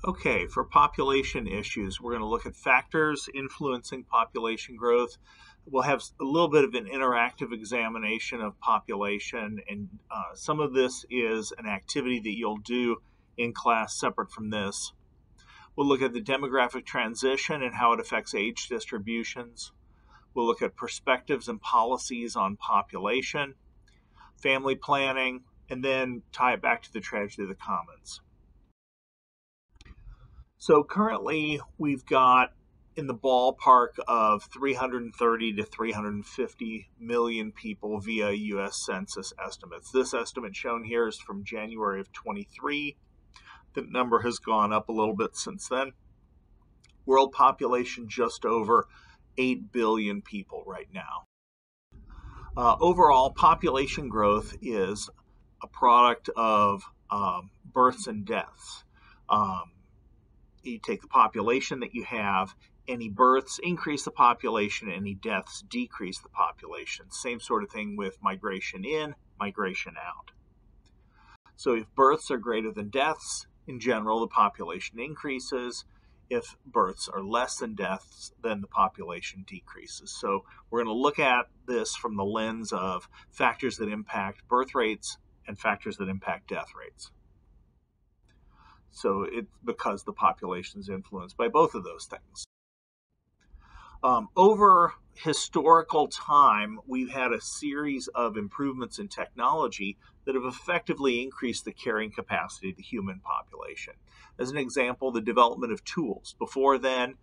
Okay, for population issues, we're going to look at factors influencing population growth. We'll have a little bit of an interactive examination of population, and some of this is an activity that you'll do in class separate from this. We'll look at the demographic transition and how it affects age distributions. We'll look at perspectives and policies on population, family planning, and then tie it back to the tragedy of the commons. So currently we've got in the ballpark of 330 to 350 million people via U.S. Census estimates. This estimate shown here is from January of 23. The number has gone up a little bit since then. World population just over 8 billion people right now. Overall, population growth is a product of births and deaths. You take the population that you have, any births increase the population, any deaths decrease the population. Same sort of thing with migration in, migration out. So if births are greater than deaths, in general, the population increases. If births are less than deaths, then the population decreases. So we're going to look at this from the lens of factors that impact birth rates and factors that impact death rates. So it's because the population is influenced by both of those things. Over historical time, we've had a series of improvements in technology that have effectively increased the carrying capacity of the human population. As an example, the development of tools. Before then,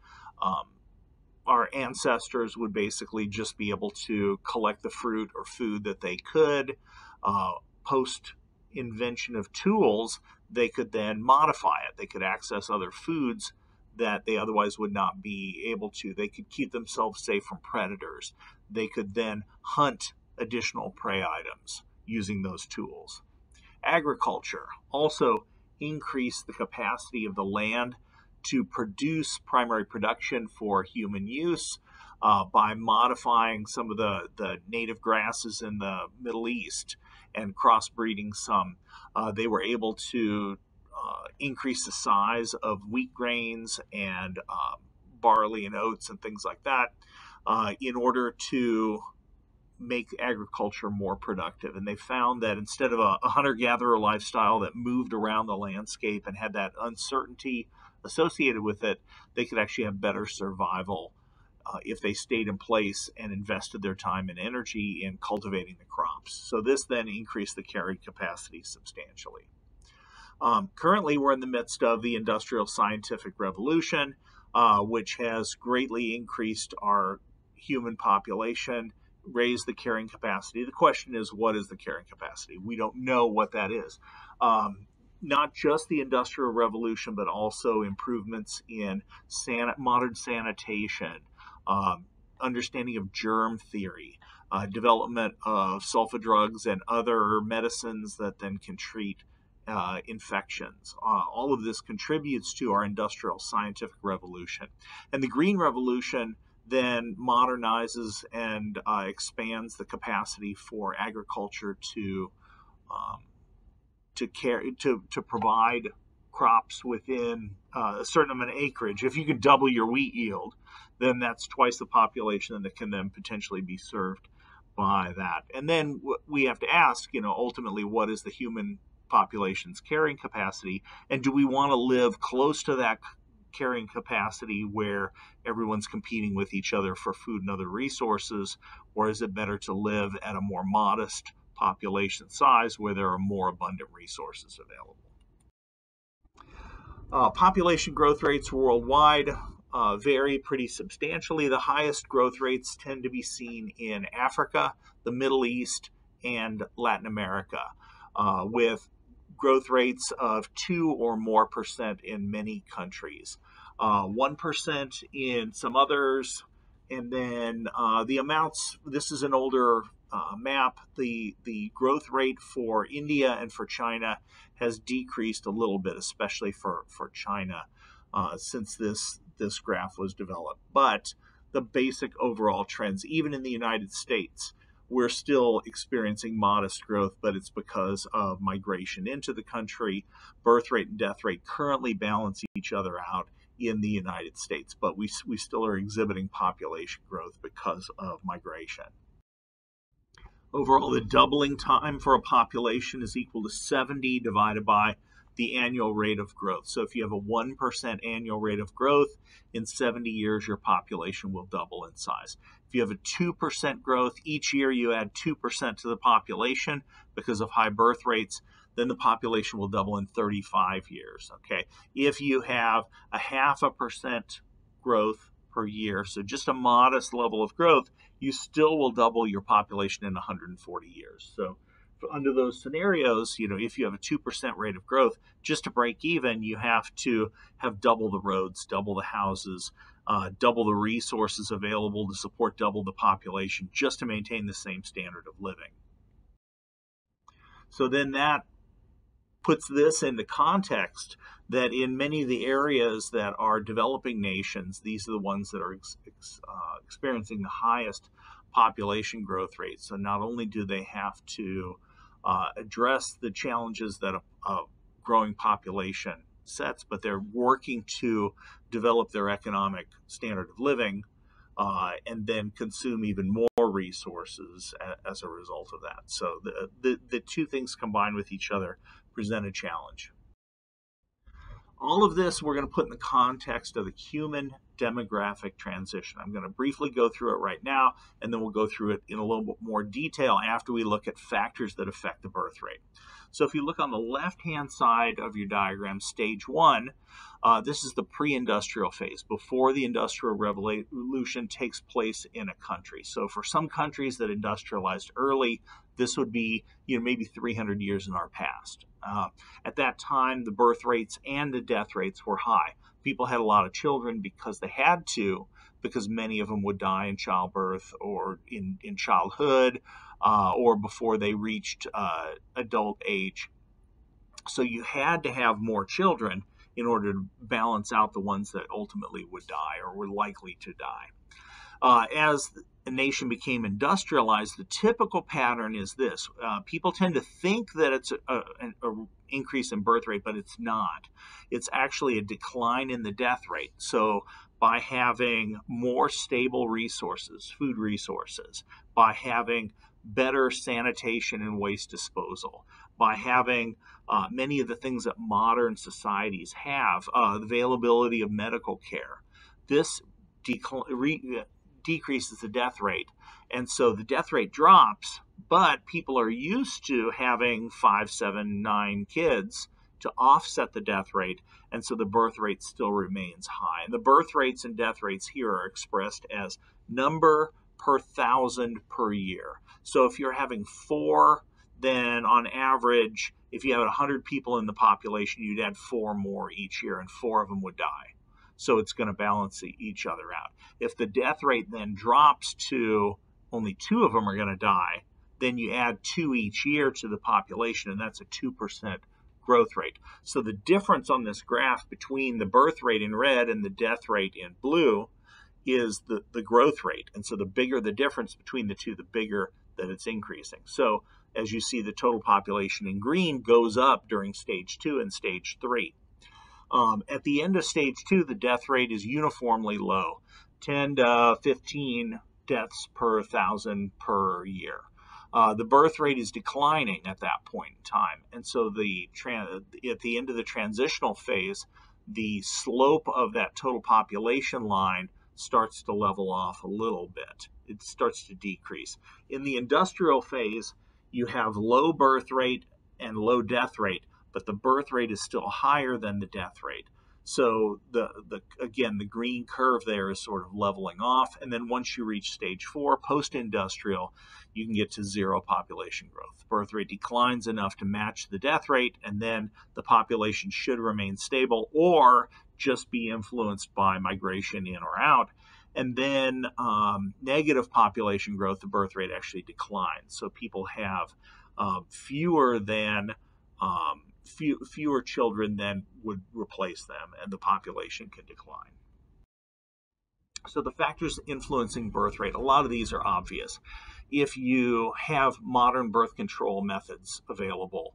our ancestors would basically just be able to collect the fruit or food that they could. Post-invention of tools, they could then modify it. They could access other foods that they otherwise would not be able to. They could keep themselves safe from predators. They could then hunt additional prey items using those tools. Agriculture also increased the capacity of the land to produce primary production for human use by modifying some of the native grasses in the Middle East and crossbreeding some. They were able to increase the size of wheat grains and barley and oats and things like that in order to make agriculture more productive. And they found that instead of a hunter-gatherer lifestyle that moved around the landscape and had that uncertainty associated with it, they could actually have better survival if they stayed in place and invested their time and energy in cultivating the crops. So this then increased the carried capacity substantially. Currently, we're in the midst of the industrial scientific revolution, which has greatly increased our human population, raised the carrying capacity. The question is, what is the carrying capacity? We don't know what that is. Not just the Industrial Revolution, but also improvements in modern sanitation, understanding of germ theory, development of sulfa drugs and other medicines that then can treat infections. All of this contributes to our industrial scientific revolution. And the Green Revolution then modernizes and expands the capacity for agriculture to provide crops within a certain amount of acreage. If you could double your wheat yield, then that's twice the population that can then potentially be served by that. And then we have to ask, ultimately, what is the human population's carrying capacity, and do we want to live close to that carrying capacity where everyone's competing with each other for food and other resources, or is it better to live at a more modest population size where there are more abundant resources available? Population growth rates worldwide vary pretty substantially. The highest growth rates tend to be seen in Africa, the Middle East, and Latin America, with growth rates of 2 or more % in many countries, 1% in some others, and then the amounts, this is an older map, the growth rate for India and for China has decreased a little bit, especially for China, since this graph was developed. But the basic overall trends, even in the United States, we're still experiencing modest growth, but it's because of migration into the country. Birth rate and death rate currently balance each other out in the United States, but we still are exhibiting population growth because of migration. Overall, the doubling time for a population is equal to 70 divided by the annual rate of growth. So if you have a 1% annual rate of growth, in 70 years, your population will double in size. If you have a 2% growth, each year you add 2% to the population because of high birth rates, then the population will double in 35 years, okay? If you have a 0.5% growth per year, so just a modest level of growth, you still will double your population in 140 years. So under those scenarios, if you have a 2% rate of growth, just to break even, you have to have double the roads, double the houses, double the resources available to support double the population just to maintain the same standard of living. So then that puts this into context that in many of the areas that are developing nations, these are the ones that are experiencing the highest population growth rates. So not only do they have to address the challenges that a growing population sets, but they're working to develop their economic standard of living and then consume even more resources as a result of that. So the two things combined with each other present a challenge. All of this we're going to put in the context of the human demographic transition. I'm going to briefly go through it right now, and then we'll go through it in a little bit more detail after we look at factors that affect the birth rate. So if you look on the left-hand side of your diagram, stage 1, this is the pre-industrial phase, before the Industrial Revolution takes place in a country. So for some countries that industrialized early, this would be maybe 300 years in our past. At that time, the birth rates and the death rates were high. People had a lot of children because they had to, because many of them would die in childbirth or in childhood or before they reached adult age. So you had to have more children in order to balance out the ones that ultimately would die or were likely to die. As a nation became industrialized, the typical pattern is this. People tend to think that it's an increase in birth rate, but it's not. It's actually a decline in the death rate. So by having more stable resources, food resources, by having better sanitation and waste disposal, by having many of the things that modern societies have, availability of medical care, this decreases the death rate. And so the death rate drops, but people are used to having 5, 7, 9 kids to offset the death rate, and so the birth rate still remains high. And the birth rates and death rates here are expressed as number per 1,000 per year. So if you're having 4, then on average, if you had 100 people in the population, you'd add 4 more each year, and 4 of them would die. So it's going to balance each other out. If the death rate then drops to only 2 of them are going to die, then you add 2 each year to the population, and that's a 2% growth rate. So the difference on this graph between the birth rate in red and the death rate in blue is the growth rate. And so the bigger the difference between the two, the bigger that it's increasing. So as you see, the total population in green goes up during stage 2 and stage 3. At the end of stage 2, the death rate is uniformly low, 10 to 15 deaths per 1,000 per year. The birth rate is declining at that point in time. And so at the end of the transitional phase, the slope of that total population line starts to level off a little bit. It starts to decrease. In the industrial phase, you have low birth rate and low death rate, but the birth rate is still higher than the death rate. So again, the green curve there is sort of leveling off. And then once you reach stage 4, post-industrial, you can get to 0 population growth. The birth rate declines enough to match the death rate, and then the population should remain stable or just be influenced by migration in or out. And then negative population growth, the birth rate actually declines. So people have fewer children than would replace them, and the population can decline. So the factors influencing birth rate, a lot of these are obvious. if you have modern birth control methods available,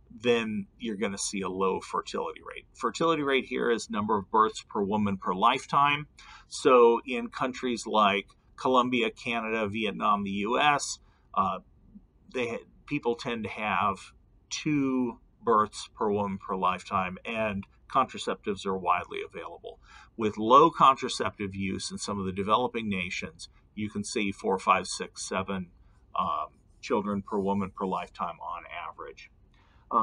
then you're going to see a low fertility rate. Fertility rate here is number of births per woman per lifetime. So in countries like Colombia, Canada, Vietnam, the US, people tend to have 2 births per woman per lifetime, and contraceptives are widely available. With low contraceptive use in some of the developing nations, you can see 4, 5, 6, 7 children per woman per lifetime on average.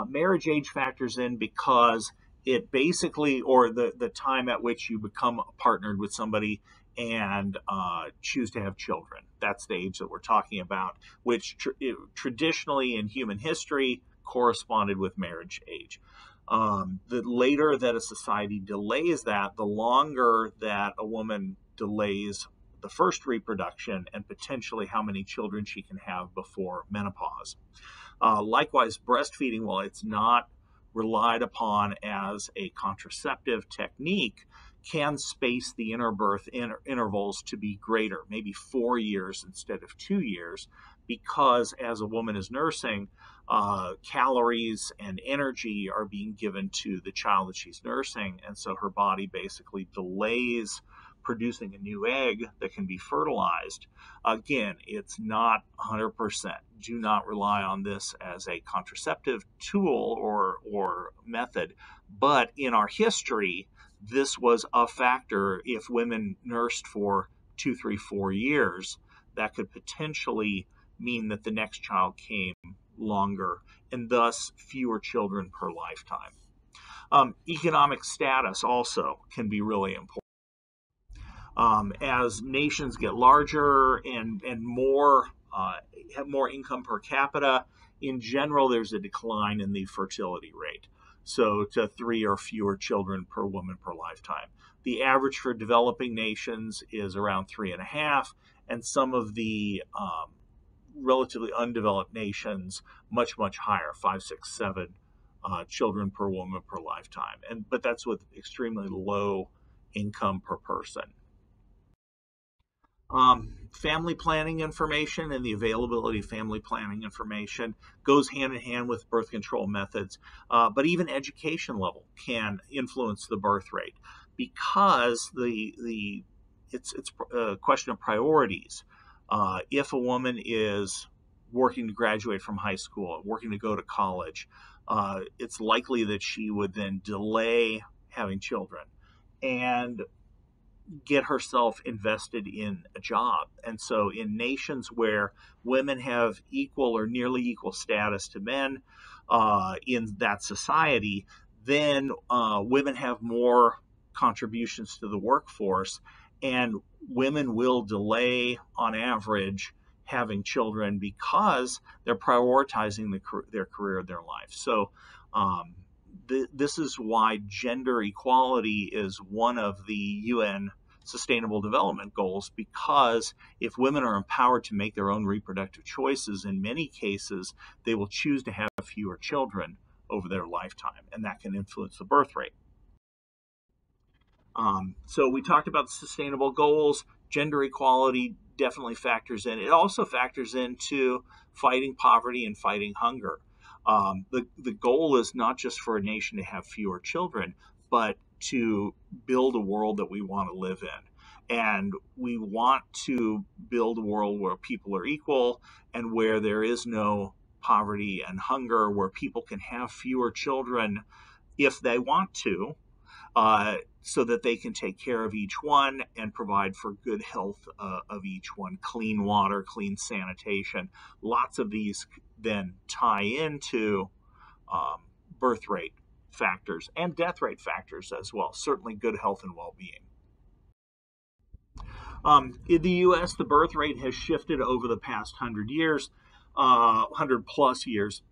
Marriage age factors in because it basically, or the time at which you become partnered with somebody and choose to have children. That's the age that we're talking about, which traditionally in human history corresponded with marriage age. The later that a society delays that, the longer that a woman delays the first reproduction and potentially how many children she can have before menopause. Likewise, breastfeeding, while it's not relied upon as a contraceptive technique, can space the interbirth intervals to be greater, maybe 4 years instead of 2 years, because as a woman is nursing, calories and energy are being given to the child that she's nursing, and so her body basically delays producing a new egg that can be fertilized. Again, it's not 100%. Do not rely on this as a contraceptive tool or method. But in our history, this was a factor. If women nursed for 2, 3, 4 years, that could potentially mean that the next child came longer and thus fewer children per lifetime. Economic status also can be really important. As nations get larger and more have more income per capita, in general, there's a decline in the fertility rate. So to 3 or fewer children per woman per lifetime. The average for developing nations is around 3.5, and some of the relatively undeveloped nations much higher, 5, 6, 7 children per woman per lifetime. But that's with extremely low income per person. Family planning information and the availability of family planning information goes hand in hand with birth control methods, but even education level can influence the birth rate because it's a question of priorities. If a woman is working to graduate from high school, working to go to college, it's likely that she would then delay having children and get herself invested in a job. And so in nations where women have equal or nearly equal status to men in that society, then women have more contributions to the workforce, and women will delay on average having children because they're prioritizing their career, their life. So this is why gender equality is one of the UN Sustainable Development Goals, because if women are empowered to make their own reproductive choices, in many cases, they will choose to have fewer children over their lifetime, and that can influence the birth rate. So we talked about the sustainable goals. Gender equality definitely factors in. It also factors into fighting poverty and fighting hunger. The goal is not just for a nation to have fewer children, but to build a world that we want to live in. And we want to build a world where people are equal and where there is no poverty and hunger, where people can have fewer children if they want to, so that they can take care of each one and provide for good health of each one. Clean water, clean sanitation. Lots of these then tie into birth rate factors and death rate factors as well. Certainly good health and well-being. In the U.S., the birth rate has shifted over the past 100 years, 100 plus years.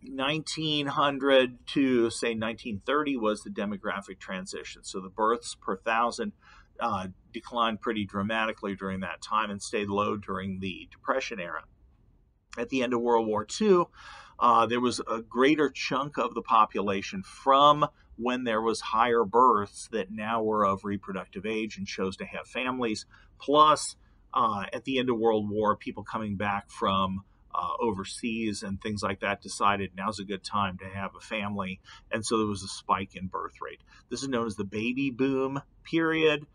1900 to say 1930 was the demographic transition. So the births per thousand declined pretty dramatically during that time and stayed low during the Depression era. At the end of World War II, there was a greater chunk of the population from when there was higher births that now were of reproductive age and chose to have families. Plus, at the end of World War, people coming back from overseas and things like that decided now's a good time to have a family, and so there was a spike in birth rate. This is known as the baby boom period.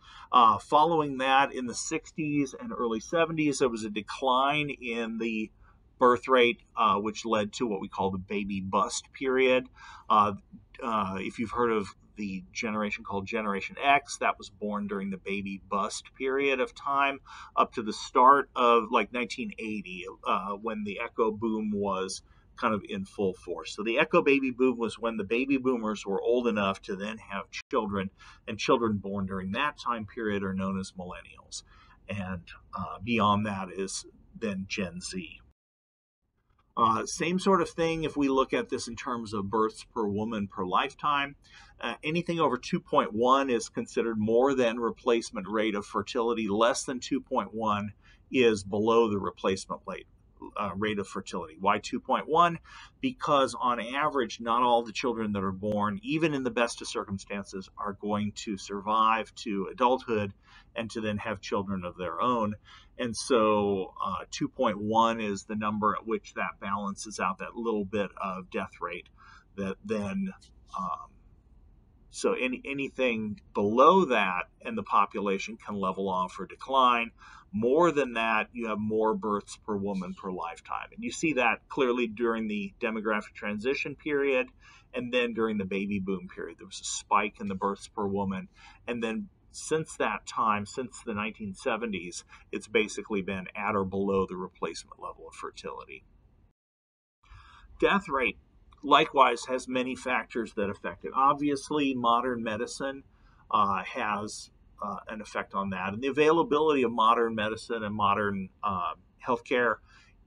Following that, in the 60s and early 70s, there was a decline in the birth rate, which led to what we call the baby bust period. If you've heard of the generation called Generation X, that was born during the baby bust period of time up to the start of like 1980, when the echo boom was kind of in full force. So the echo baby boom was when the baby boomers were old enough to then have children, and children born during that time period are known as millennials. And beyond that is then Gen Z. Same sort of thing if we look at this in terms of births per woman per lifetime. Anything over 2.1 is considered more than replacement rate of fertility. Less than 2.1 is below the replacement rate of fertility. Why 2.1? Because on average, not all the children that are born, even in the best of circumstances, are going to survive to adulthood and to then have children of their own. And so 2.1 is the number at which that balances out that little bit of death rate that then, so anything below that and the population can level off or decline. More than that, you have more births per woman per lifetime. And you see that clearly during the demographic transition period, and then during the baby boom period. There was a spike in the births per woman, and then since that time, since the 1970s, it's basically been at or below the replacement level of fertility. Death rate, likewise, has many factors that affect it. Obviously, modern medicine has an effect on that. And the availability of modern medicine and modern healthcare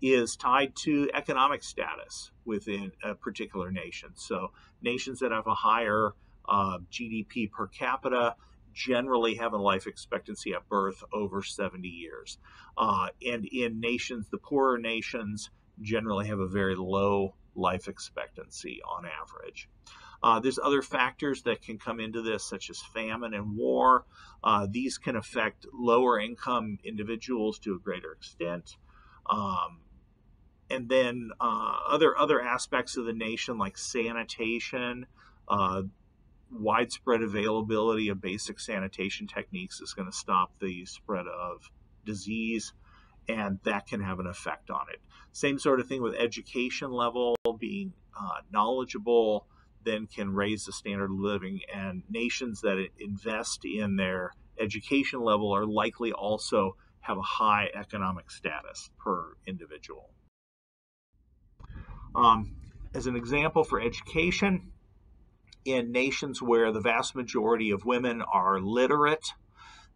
is tied to economic status within a particular nation. So nations that have a higher GDP per capita generally have a life expectancy at birth over 70 years. And in nations, the poorer nations generally have a very low life expectancy on average. There's other factors that can come into this, such as famine and war. These can affect lower income individuals to a greater extent. And then other aspects of the nation, like sanitation, widespread availability of basic sanitation techniques is going to stop the spread of disease, and that can have an effect on it. Same sort of thing with education level. Being knowledgeable then can raise the standard of living, and nations that invest in their education level are likely also have a high economic status per individual. As an example for education, in nations where the vast majority of women are literate,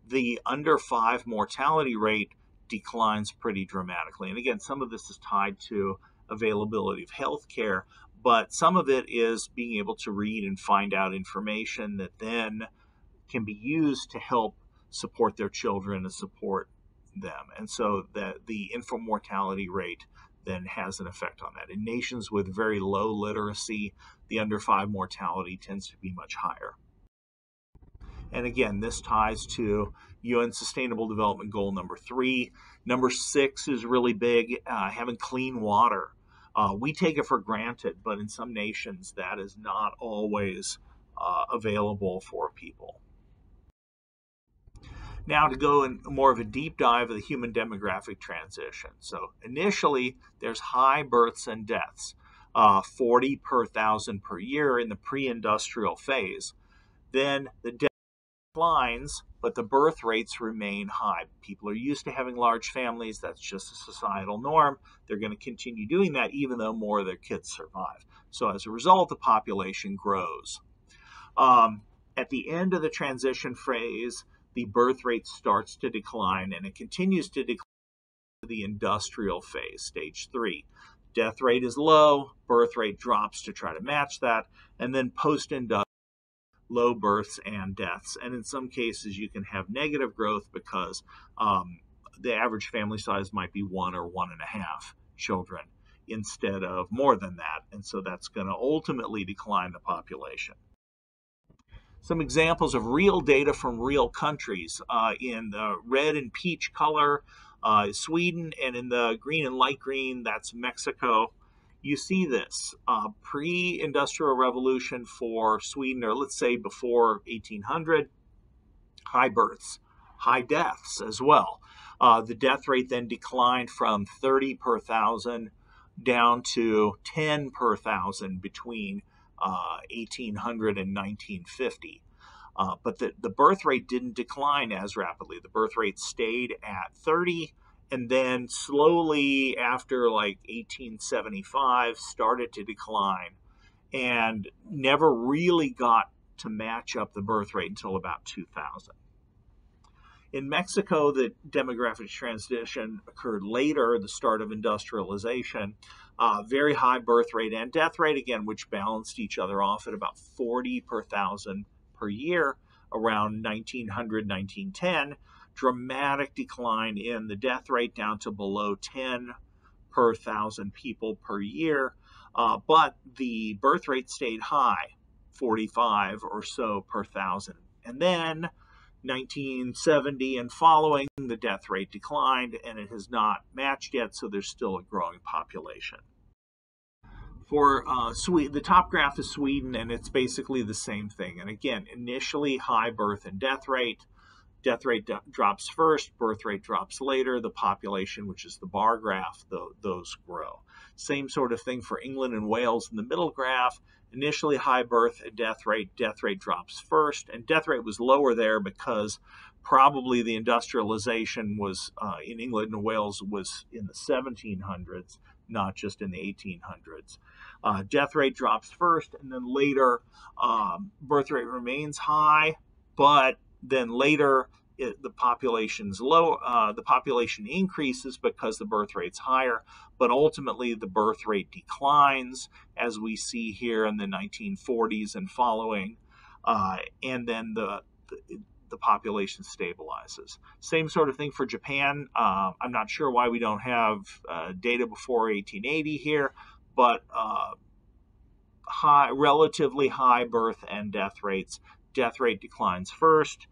the under 5 mortality rate declines pretty dramatically. And again, some of this is tied to availability of health care, but some of it is being able to read and find out information that then can be used to help support their children and support them. And so the infant mortality rate then has an effect on that. In nations with very low literacy, the under 5 mortality tends to be much higher. And again, this ties to UN Sustainable Development Goal number 3. Number 6 is really big, having clean water. We take it for granted, but in some nations that is not always available for people. Now to go in more of a deep dive of the human demographic transition. So initially, there's high births and deaths, 40 per thousand per year in the pre-industrial phase. Then the death declines, but the birth rates remain high. People are used to having large families. That's just a societal norm. They're going to continue doing that even though more of their kids survive. So as a result, the population grows. At the end of the transition phase, the birth rate starts to decline, and it continues to decline to the industrial phase, stage 3. Death rate is low, birth rate drops to try to match that, and then post-industrial, low births and deaths. And in some cases, you can have negative growth because the average family size might be 1 or 1.5 children instead of more than that. And so that's going to ultimately decline the population. Some examples of real data from real countries. In the red and peach color Sweden, and in the green and light green, that's Mexico. You see this pre-industrial revolution for Sweden, or let's say before 1800, high births, high deaths as well. The death rate then declined from 30 per thousand down to 10 per thousand between 1800 and 1950. But the birth rate didn't decline as rapidly. The birth rate stayed at 30, and then slowly after like 1875 started to decline and never really got to match up the birth rate until about 2000. In Mexico, the demographic transition occurred later, the start of industrialization. Very high birth rate and death rate, again, which balanced each other off at about 40 per thousand per year around 1900, 1910. Dramatic decline in the death rate down to below 10 per thousand people per year. But the birth rate stayed high, 45 or so per thousand. And then 1970 and following, the death rate declined, and it has not matched yet, so there's still a growing population. For Sweden, the top graph is Sweden, and it's basically the same thing. And again, initially high birth and death rate. Death rate drops first, birth rate drops later. The population, which is the bar graph, those grow. Same sort of thing for England and Wales in the middle graph. Initially high birth and death rate drops first. And death rate was lower there because probably the industrialization was in England and Wales was in the 1700s, not just in the 1800s. Death rate drops first, and then later birth rate remains high, but then later the population's low. The population increases because the birth rate's higher, but ultimately the birth rate declines, as we see here in the 1940s and following, and then the population stabilizes. Same sort of thing for Japan. I'm not sure why we don't have data before 1880 here, but relatively high birth and death rates. Death rate declines first.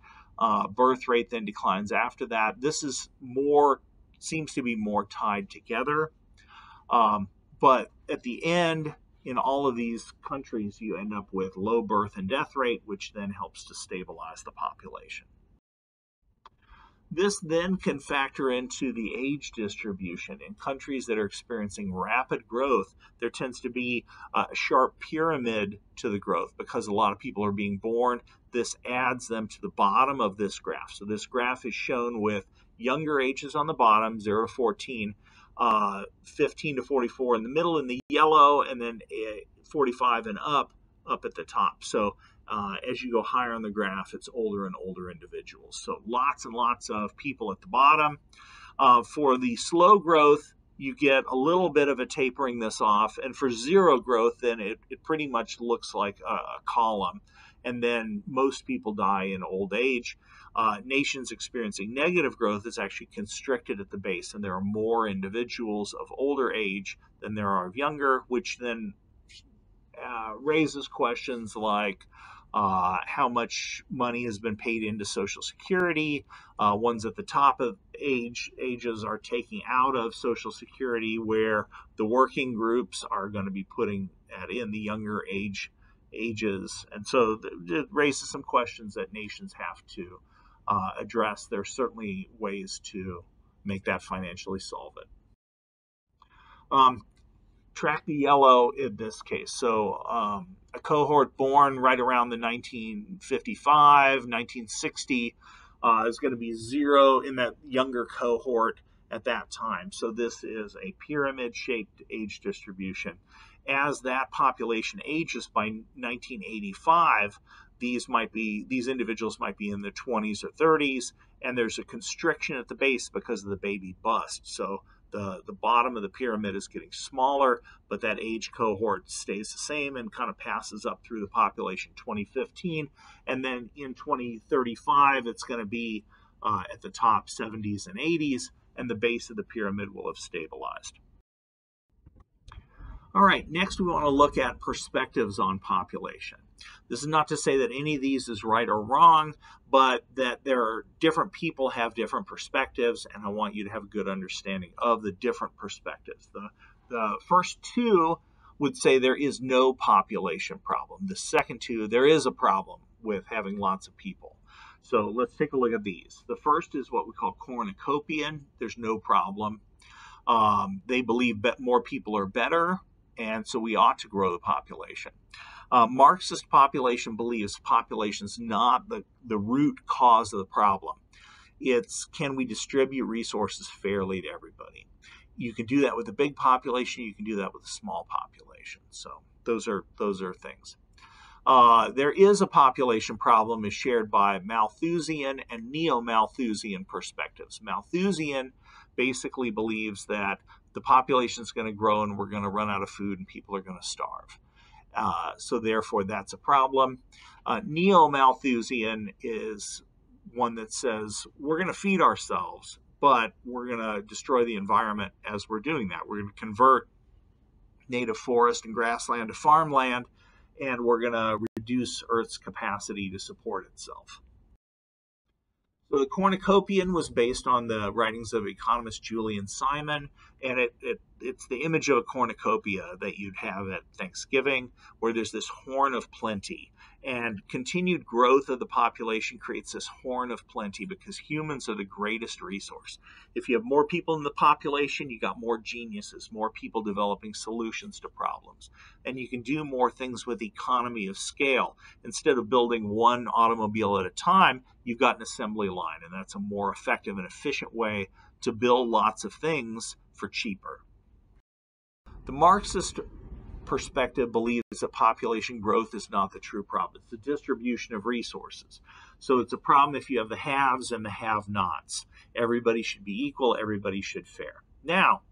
Birth rate then declines after that. This is seems to be more tied together. But at the end, in all of these countries, you end up with low birth and death rate, which then helps to stabilize the population. This then can factor into the age distribution. In countries that are experiencing rapid growth, there tends to be a sharp pyramid to the growth because a lot of people are being born. This adds them to the bottom of this graph. So this graph is shown with younger ages on the bottom, 0 to 14, 15 to 44 in the middle in the yellow, and then 45 and up at the top. So as you go higher on the graph, it's older and older individuals. So lots and lots of people at the bottom. For the slow growth, you get a little bit of a tapering this off. And for zero growth, then it pretty much looks like a column. And then most people die in old age. Nations experiencing negative growth is actually constricted at the base, and there are more individuals of older age than there are of younger, which then raises questions like how much money has been paid into Social Security. Ones at the top of ages are taking out of Social Security, where the working groups are going to be putting that in the younger ages. And so it raises some questions that nations have to address. There are certainly ways to make that financially solvent. Track the yellow in this case. So a cohort born right around the 1955, 1960 is going to be zero in that younger cohort at that time. So this is a pyramid-shaped age distribution. As that population ages by 1985, these individuals might be in their 20s or 30s, and there's a constriction at the base because of the baby bust. So the bottom of the pyramid is getting smaller, but that age cohort stays the same and kind of passes up through the population. 2015, and then in 2035, it's going to be at the top 70s and 80s, and the base of the pyramid will have stabilized. All right, next we want to look at perspectives on population. This is not to say that any of these is right or wrong, but that there are different people have different perspectives, and I want you to have a good understanding of the different perspectives. The first two would say there is no population problem. The second two, there is a problem with having lots of people. So let's take a look at these. The first is what we call cornucopian. There's no problem. They believe that more people are better, and so we ought to grow the population. Marxist population believes population is not the root cause of the problem. It's, can we distribute resources fairly to everybody? You can do that with a big population. You can do that with a small population. So those are things. There is a population problem is shared by Malthusian and neo-Malthusian perspectives. Malthusian basically believes that the population is going to grow and we're going to run out of food and people are going to starve. So therefore, that's a problem. Neo-Malthusian is one that says we're going to feed ourselves, but we're going to destroy the environment as we're doing that. We're going to convert native forest and grassland to farmland, and we're going to reduce Earth's capacity to support itself. So the cornucopian was based on the writings of economist Julian Simon, and it's the image of a cornucopia that you'd have at Thanksgiving, where there's this horn of plenty. And continued growth of the population creates this horn of plenty because humans are the greatest resource. If you have more people in the population, you got more geniuses, more people developing solutions to problems. And you can do more things with economy of scale. Instead of building one automobile at a time, you've got an assembly line, and that's a more effective and efficient way to build lots of things for cheaper. The Marxist perspective believes that population growth is not the true problem. It's the distribution of resources. So it's a problem if you have the haves and the have-nots. Everybody should be equal. Everybody should fare. Now,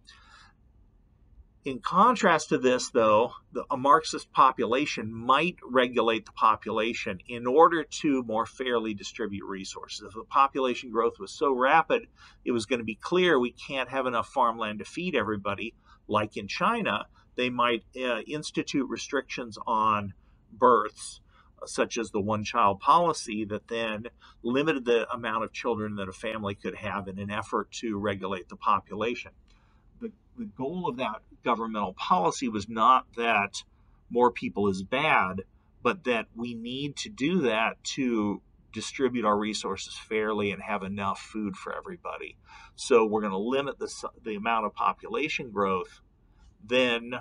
in contrast to this, though, a Marxist population might regulate the population in order to more fairly distribute resources. If the population growth was so rapid, it was going to be clear we can't have enough farmland to feed everybody. Like in China, they might institute restrictions on births, such as the one-child policy, that then limited the amount of children that a family could have in an effort to regulate the population. The goal of that governmental policy was not that more people is bad, but that we need to do that to distribute our resources fairly and have enough food for everybody. So we're going to limit the amount of population growth then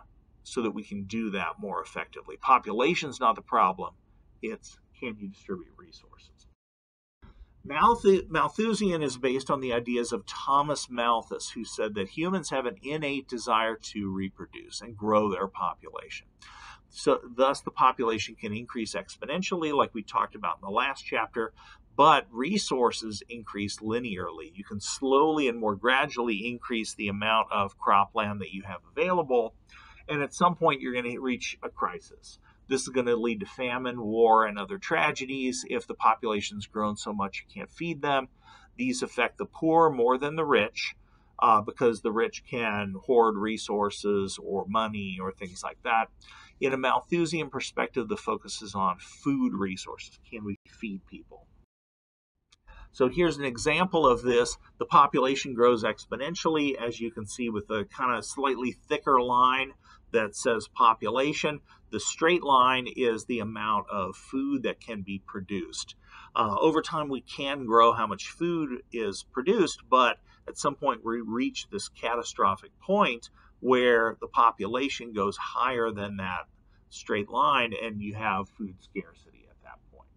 so that we can do that more effectively. Population's not the problem. It's, can you distribute resources? Malthusian is based on the ideas of Thomas Malthus, who said that humans have an innate desire to reproduce and grow their population. So thus the population can increase exponentially, like we talked about in the last chapter, but resources increase linearly. You can slowly and more gradually increase the amount of cropland that you have available, and at some point you're going to reach a crisis. This is going to lead to famine, war, and other tragedies. If the population's grown so much you can't feed them, these affect the poor more than the rich, because the rich can hoard resources or money or things like that. In a Malthusian perspective, the focus is on food resources. Can we feed people? So here's an example of this. The population grows exponentially, as you can see with the kind of slightly thicker line that says population. The straight line is the amount of food that can be produced. Over time, we can grow how much food is produced, but at some point we reach this catastrophic point where the population goes higher than that straight line and you have food scarcity at that point.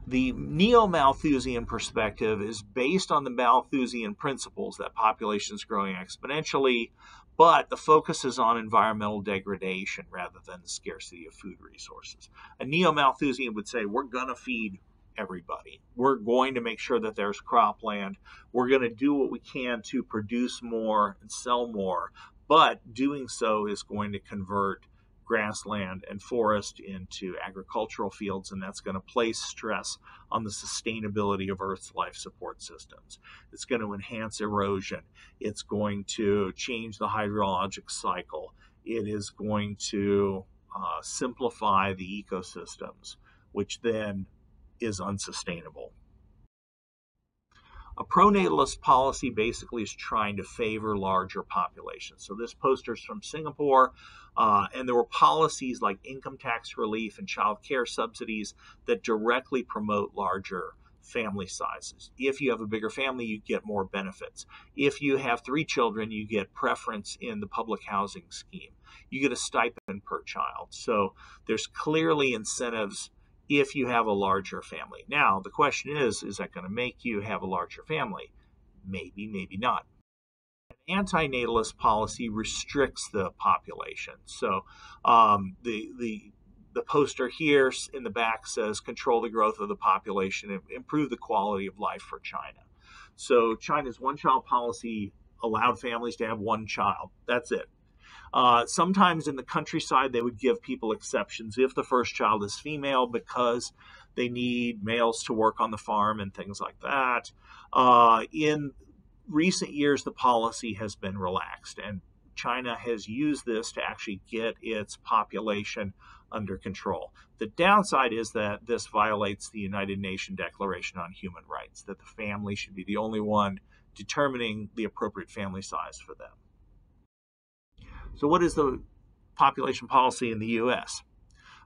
The neo-Malthusian perspective is based on the Malthusian principles that population is growing exponentially, but the focus is on environmental degradation rather than the scarcity of food resources. A neo-Malthusian would say, we're going to feed everybody. We're going to make sure that there's cropland. We're going to do what we can to produce more and sell more, but doing so is going to convert grassland and forest into agricultural fields, and that's going to place stress on the sustainability of Earth's life support systems. It's going to enhance erosion. It's going to change the hydrologic cycle. It is going to simplify the ecosystems, which then is unsustainable. A pronatalist policy basically is trying to favor larger populations. So this poster is from Singapore, and there were policies like income tax relief and child care subsidies that directly promote larger family sizes. If you have a bigger family, you get more benefits. If you have 3 children, you get preference in the public housing scheme. You get a stipend per child. So there's clearly incentives if you have a larger family. Now, the question is that going to make you have a larger family? Maybe, maybe not. An antinatalist policy restricts the population. So the poster here in the back says control the growth of the population and improve the quality of life for China. So China's one-child policy allowed families to have 1 child. That's it. Sometimes in the countryside, they would give people exceptions if the first child is female because they need males to work on the farm and things like that. In recent years, the policy has been relaxed, and China has used this to actually get its population under control. The downside is that this violates the United Nations Declaration on Human Rights, that the family should be the only one determining the appropriate family size for them. So what is the population policy in the U.S.?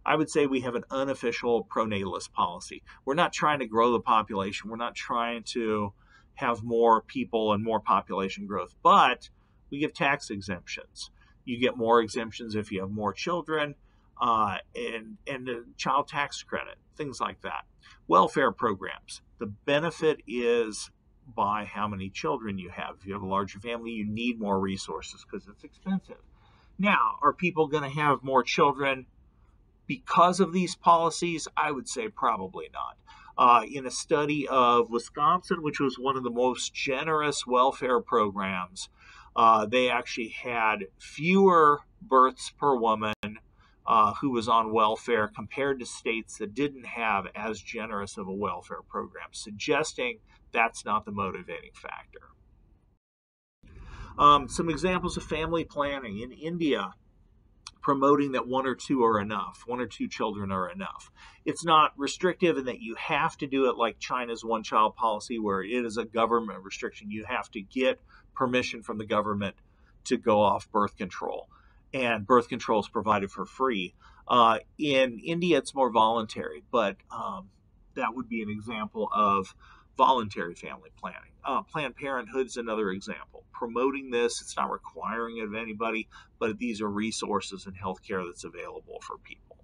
I would say we have an unofficial pronatalist policy. We're not trying to grow the population. We're not trying to have more people and more population growth, but we give tax exemptions. You get more exemptions if you have more children, and the child tax credit, things like that. Welfare programs. The benefit is by how many children you have. If you have a larger family, you need more resources because it's expensive. Now, are people going to have more children because of these policies? I would say probably not. In a study of Wisconsin, which was one of the most generous welfare programs, they actually had fewer births per woman who was on welfare compared to states that didn't have as generous of a welfare program, suggesting that's not the motivating factor. Some examples of family planning in India, promoting that 1 or 2 are enough, 1 or 2 children are enough. It's not restrictive in that you have to do it like China's one-child policy, where it is a government restriction. You have to get permission from the government to go off birth control, and birth control is provided for free. In India, it's more voluntary, but that would be an example of voluntary family planning. Planned Parenthood is another example. Promoting this, it's not requiring it of anybody, but these are resources and healthcare that's available for people.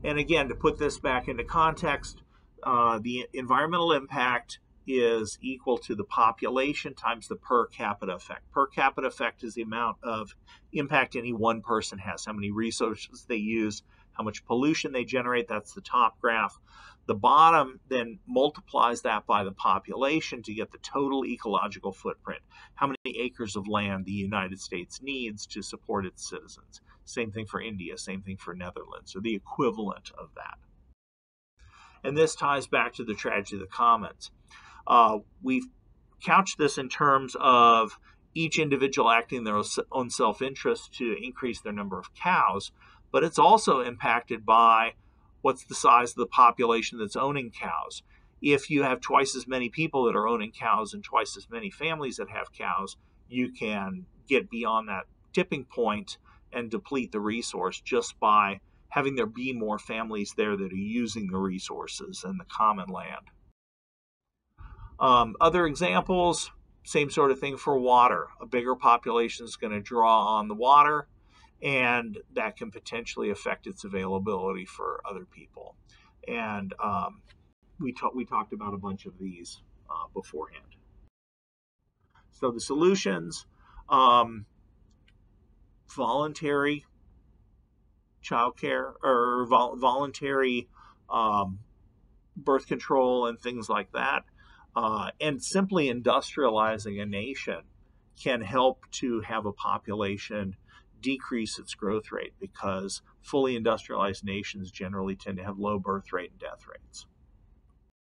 And again, to put this back into context, the environmental impact is equal to the population times the per capita effect. Per capita effect is the amount of impact any one person has, how many resources they use, how much pollution they generate. That's the top graph. The bottom then multiplies that by the population to get the total ecological footprint, how many acres of land the United States needs to support its citizens. Same thing for India, same thing for Netherlands, or the equivalent of that. And this ties back to the tragedy of the commons. We've couched this in terms of each individual acting in their own self-interest to increase their number of cows, but it's also impacted by what's the size of the population that's owning cows. If you have twice as many people that are owning cows and twice as many families that have cows, you can get beyond that tipping point and deplete the resource just by having there be more families there that are using the resources and the common land. Other examples, same sort of thing for water. A bigger population is going to draw on the water, and that can potentially affect its availability for other people. And we talked about a bunch of these beforehand. So the solutions, voluntary childcare or voluntary birth control and things like that, and simply industrializing a nation can help to have a population decrease its growth rate, because fully industrialized nations generally tend to have low birth rate and death rates.